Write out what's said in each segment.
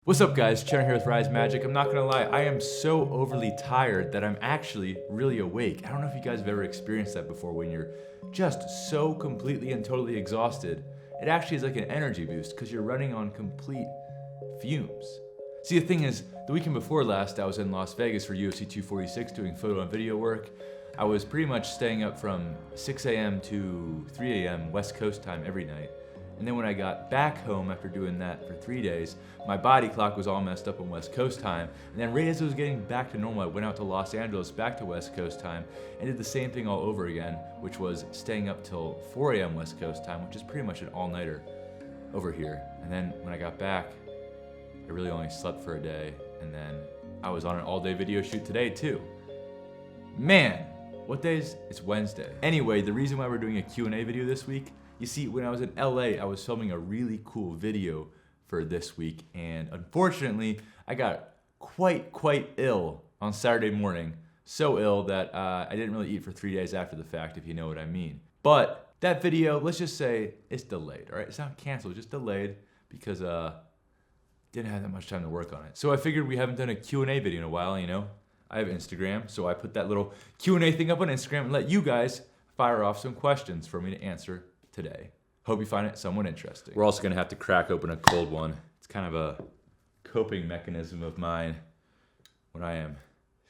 What's up guys, Chandler here with Rise Magic. I'm not gonna lie, I am so overly tired that I'm actually really awake. I don't know if you guys have ever experienced that before when you're just so completely and totally exhausted. It actually is like an energy boost because you're running on complete fumes. See, the thing is, the weekend before last, I was in Las Vegas for UFC 246 doing photo and video work. I was pretty much staying up from 6 a.m. to 3 a.m. West Coast time every night. And then when I got back home after doing that for 3 days, my body clock was all messed up on West Coast time. And then right as it was getting back to normal, I went out to Los Angeles, back to West Coast time, and did the same thing all over again, which was staying up till 4 a.m. West Coast time, which is pretty much an all-nighter over here. And then when I got back, I really only slept for a day, and then I was on an all-day video shoot today too. Man, what day is it? It's Wednesday. Anyway, the reason why we're doing a Q&A video this week, you see, when I was in LA, I was filming a really cool video for this week, and unfortunately, I got quite ill on Saturday morning. So ill that I didn't really eat for 3 days after the fact, if you know what I mean. But that video, let's just say it's delayed, all right? It's not canceled, just delayed because didn't have that much time to work on it. So I figured we haven't done a Q&A video in a while, you know? I have Instagram, so I put that little Q&A thing up on Instagram and let you guys fire off some questions for me to answer today. Hope you find it somewhat interesting. We're also gonna have to crack open a cold one. It's kind of a coping mechanism of mine when I am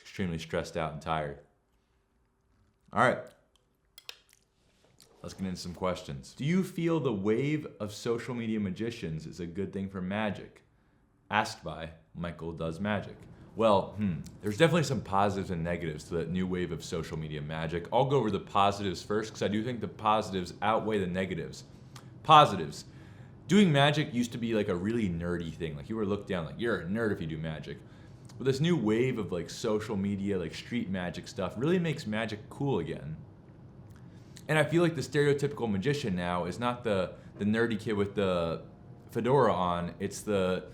extremely stressed out and tired. All right, let's get into some questions. Do you feel the wave of social media magicians is a good thing for magic? Asked by Michael Does Magic. Well, there's definitely some positives and negatives to that new wave of social media magic. I'll go over the positives first because I do think the positives outweigh the negatives. Positives. Doing magic used to be like a really nerdy thing. Like you were looked down like you're a nerd if you do magic. But this new wave of like social media, like street magic stuff really makes magic cool again. And I feel like the stereotypical magician now is not the nerdy kid with the fedora on, it's the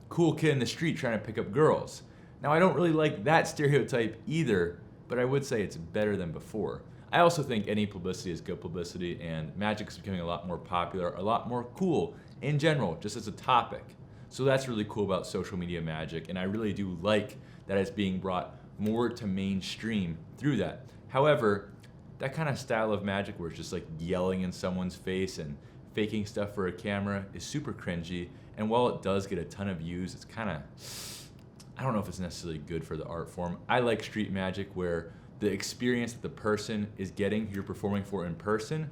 cool kid in the street trying to pick up girls. Now, I don't really like that stereotype either, but I would say it's better than before. I also think any publicity is good publicity, and magic is becoming a lot more popular, a lot more cool in general, just as a topic. So that's really cool about social media magic, and I really do like that it's being brought more to mainstream through that. However, that kind of style of magic where it's just like yelling in someone's face and faking stuff for a camera is super cringy, and while it does get a ton of views, it's kind of, I don't know if it's necessarily good for the art form. I like street magic where the experience that the person is getting, who you're performing for in person,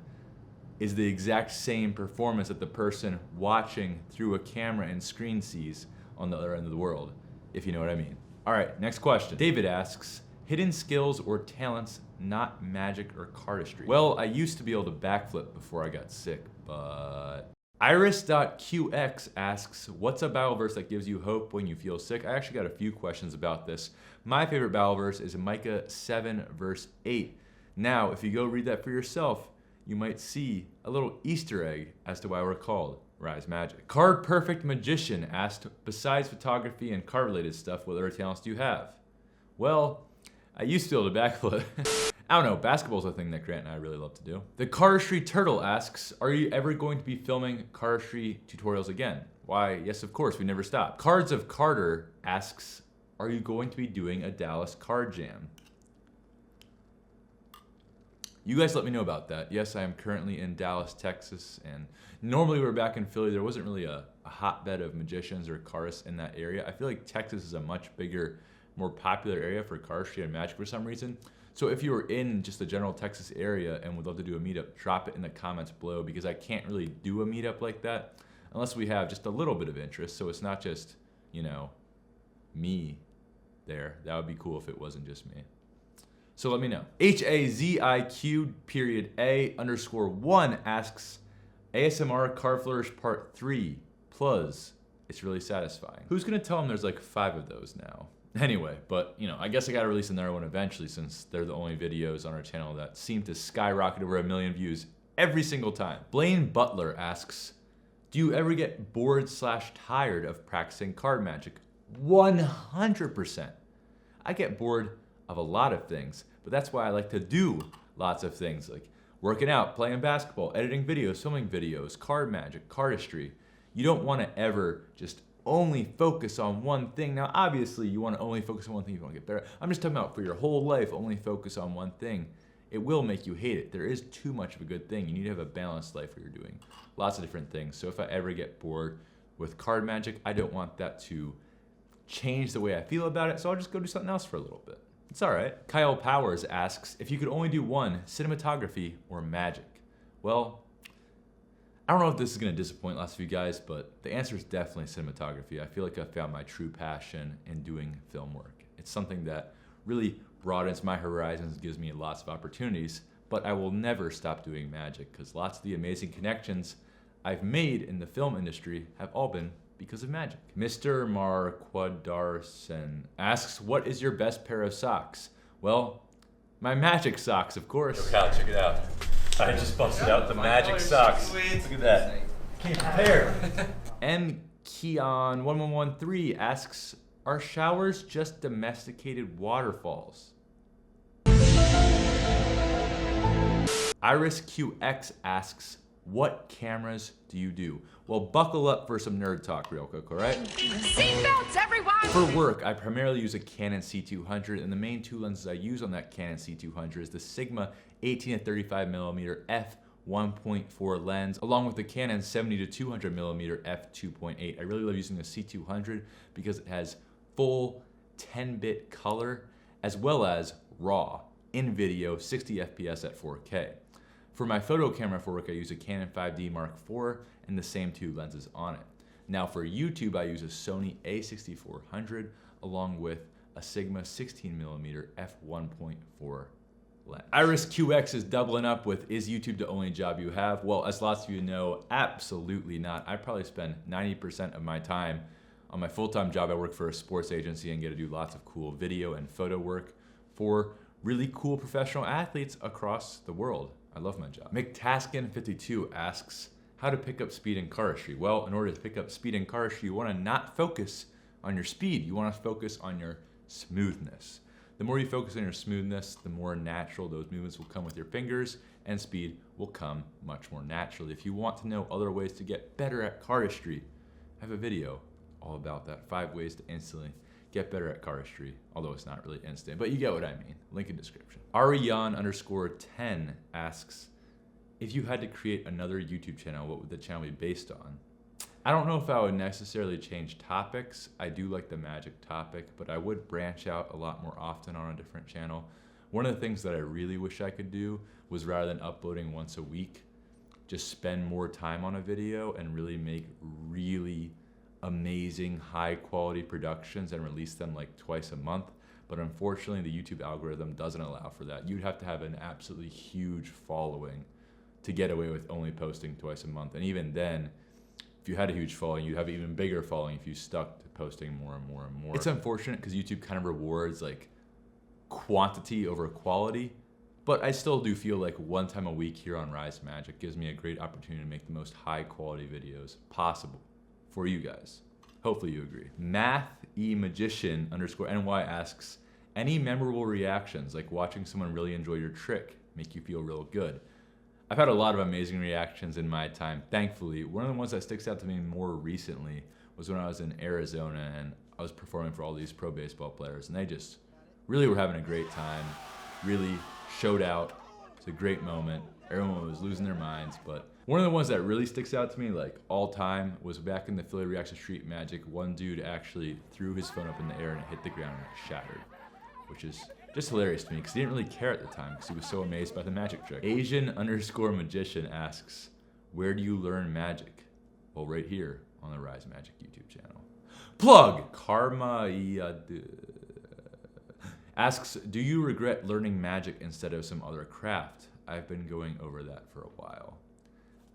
is the exact same performance that the person watching through a camera and screen sees on the other end of the world, if you know what I mean. All right, next question. David asks, hidden skills or talents, not magic or cardistry? Well, I used to be able to backflip before I got sick, but Iris.qx asks, what's a Bible verse that gives you hope when you feel sick? I actually got a few questions about this. My favorite Bible verse is Micah 7 verse 8. Now, if you go read that for yourself, you might see a little Easter egg as to why we're called Rise Magic. Card Perfect Magician asked, besides photography and card related stuff, what other talents do you have? Well, I used to be able to backflip. I don't know, basketball's a thing that Grant and I really love to do. The Cardistry Turtle asks, are you ever going to be filming cardistry tutorials again? Why, yes, of course, we never stop. Cards of Carter asks, are you going to be doing a Dallas card jam? You guys let me know about that. Yes, I am currently in Dallas, Texas, and normally we're back in Philly. There wasn't really a hotbed of magicians or cardists in that area. I feel like Texas is a much bigger, more popular area for cardistry and magic for some reason. So if you are in just the general Texas area and would love to do a meetup, drop it in the comments below because I can't really do a meetup like that unless we have just a little bit of interest. So it's not just, you know, me there. That would be cool if it wasn't just me. So let me know. HAZIQ.A_1 asks, ASMR Car Flourish Part 3, plus, it's really satisfying. Who's gonna tell them there's like 5 of those now? Anyway, but you know, I guess I gotta release another one eventually since they're the only videos on our channel that seem to skyrocket over 1 million views every single time. Blaine Butler asks, do you ever get bored/tired of practicing card magic? 100%. I get bored of a lot of things, but that's why I like to do lots of things like working out, playing basketball, editing videos, filming videos, card magic, cardistry. You don't wanna ever just only focus on one thing. Now, obviously, you want to only focus on one thing, you want to get better. I'm just talking about for your whole life, only focus on one thing. It will make you hate it. There is too much of a good thing. You need to have a balanced life where you're doing lots of different things. So if I ever get bored with card magic, I don't want that to change the way I feel about it, so I'll just go do something else for a little bit. It's all right. Kyle Powers asks, if you could only do one, cinematography or magic? Well, I don't know if this is going to disappoint lots of you guys, but the answer is definitely cinematography. I feel like I found my true passion in doing film work. It's something that really broadens my horizons, gives me lots of opportunities, but I will never stop doing magic because lots of the amazing connections I've made in the film industry have all been because of magic. Mr. Marquadarson asks, what is your best pair of socks? Well, my magic socks, of course. Yo, Kyle, check it out. I just busted out the magic socks. Look at that. Can't compare. M. Keon1113 asks, are showers just domesticated waterfalls? Iris QX asks, what cameras do you do? Well, buckle up for some nerd talk real quick, all right? Seatbelts, everyone! For work, I primarily use a Canon C200, and the main two lenses I use on that Canon C200 is the Sigma 18 to 35mm f1.4 lens, along with the Canon 70 to 200mm f2.8. I really love using the C200 because it has full 10-bit color, as well as raw, in video, 60 FPS at 4K. For my photo camera for work, I use a Canon 5D Mark IV and the same two lenses on it. Now for YouTube, I use a Sony a6400 along with a Sigma 16mm f1.4 lens. Iris QX is doubling up with, is YouTube the only job you have? Well, as lots of you know, absolutely not. I probably spend 90% of my time on my full-time job. I work for a sports agency and get to do lots of cool video and photo work for really cool professional athletes across the world. I love my job. McTaskin52 asks, how to pick up speed in caristry? Well, in order to pick up speed in caristry, you want to not focus on your speed. You want to focus on your smoothness. The more you focus on your smoothness, the more natural those movements will come with your fingers, and speed will come much more naturally. If you want to know other ways to get better at caristry, I have a video all about that. 5 ways to instantly get better at caristry, although it's not really instant, but you get what I mean. Link in description. Arian_10 asks, if you had to create another YouTube channel, what would the channel be based on? I don't know if I would necessarily change topics. I do like the magic topic, but I would branch out a lot more often on a different channel. One of the things that I really wish I could do was, rather than uploading once a week, just spend more time on a video and really make really amazing high quality productions and release them like twice a month. But unfortunately, the YouTube algorithm doesn't allow for that. You'd have to have an absolutely huge following to get away with only posting twice a month. And even then, if you had a huge following, you'd have an even bigger following if you stuck to posting more and more and more. It's unfortunate because YouTube kind of rewards like quantity over quality, but I still do feel like one time a week here on Rise Magic gives me a great opportunity to make the most high quality videos possible for you guys. Hopefully you agree. MathEMagician_NY asks, any memorable reactions, like watching someone really enjoy your trick, make you feel real good? I've had a lot of amazing reactions in my time, thankfully. One of the ones that sticks out to me more recently was when I was in Arizona and I was performing for all these pro baseball players, and they just really were having a great time, really showed out. It's a great moment. Everyone was losing their minds, but one of the ones that really sticks out to me, like all time, was back in the Philly Reaction Street Magic. One dude actually threw his phone up in the air and it hit the ground and it shattered, which is just hilarious to me because he didn't really care at the time because he was so amazed by the magic trick. Asian_magician asks, where do you learn magic? Well, right here on the Rise Magic YouTube channel. Plug! Karma asks, do you regret learning magic instead of some other craft? I've been going over that for a while.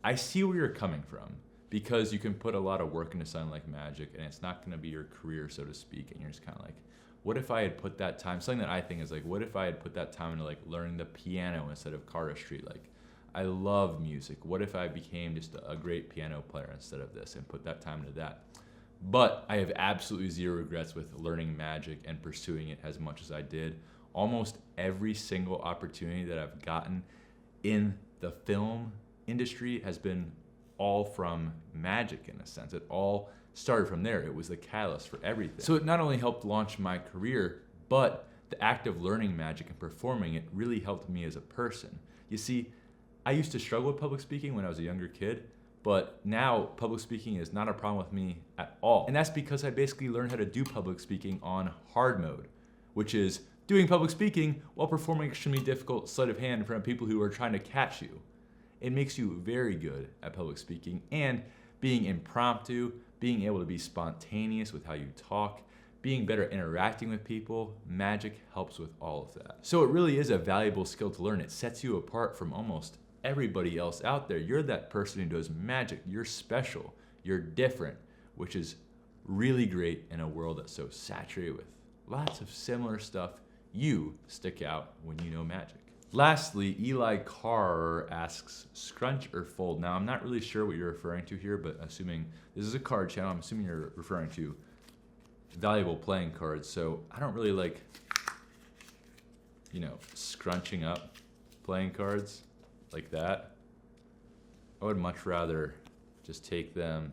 I see where you're coming from because you can put a lot of work into something like magic and it's not going to be your career, so to speak, and you're just kind of like, what if I had put that time, something that I think is like, what if I had put that time into like learning the piano instead of cardistry? Like, I love music. What if I became just a great piano player instead of this and put that time into that? But I have absolutely zero regrets with learning magic and pursuing it as much as I did. Almost every single opportunity that I've gotten in the film industry has been all from magic in a sense. It all started from there. It was the catalyst for everything. So it not only helped launch my career, but the act of learning magic and performing it really helped me as a person. You see, I used to struggle with public speaking when I was a younger kid, but now public speaking is not a problem with me at all. And that's because I basically learned how to do public speaking on hard mode, which is doing public speaking while performing extremely difficult sleight of hand in front of people who are trying to catch you. It makes you very good at public speaking, and being impromptu, being able to be spontaneous with how you talk, being better at interacting with people, magic helps with all of that. So it really is a valuable skill to learn. It sets you apart from almost everybody else out there. You're that person who does magic. You're special. You're different, which is really great in a world that's so saturated with lots of similar stuff. You stick out when you know magic. Lastly, Eli Carr asks, scrunch or fold? Now, I'm not really sure what you're referring to here, but assuming this is a card channel, I'm assuming you're referring to valuable playing cards. So I don't really like, scrunching up playing cards like that. I would much rather just take them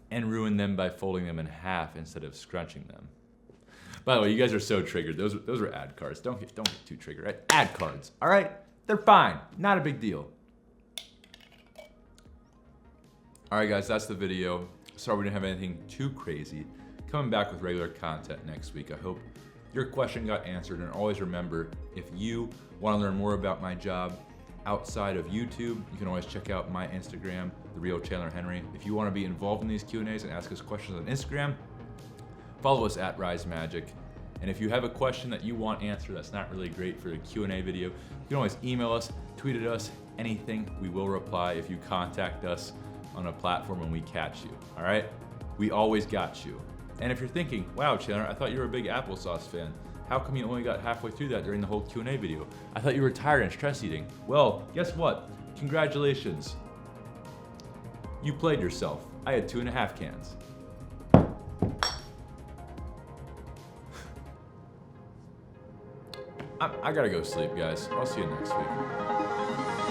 and ruin them by folding them in half instead of scrunching them. By the way, you guys are so triggered. Those were ad cards. Don't get too triggered. Right? Ad cards, all right? They're fine. Not a big deal. All right, guys, that's the video. Sorry we didn't have anything too crazy. Coming back with regular content next week. I hope your question got answered. And always remember, if you want to learn more about my job outside of YouTube, you can always check out my Instagram, The Real Chandler Henry. If you want to be involved in these Q&As and ask us questions on Instagram, follow us at Rise Magic. And if you have a question that you want answered that's not really great for a Q&A video, you can always email us, tweet at us, anything. We will reply if you contact us on a platform when we catch you, all right? We always got you. And if you're thinking, wow, Chandler, I thought you were a big applesauce fan. How come you only got halfway through that during the whole Q&A video? I thought you were tired and stress eating. Well, guess what? Congratulations. You played yourself. I had 2.5 cans. I gotta go sleep, guys. I'll see you next week.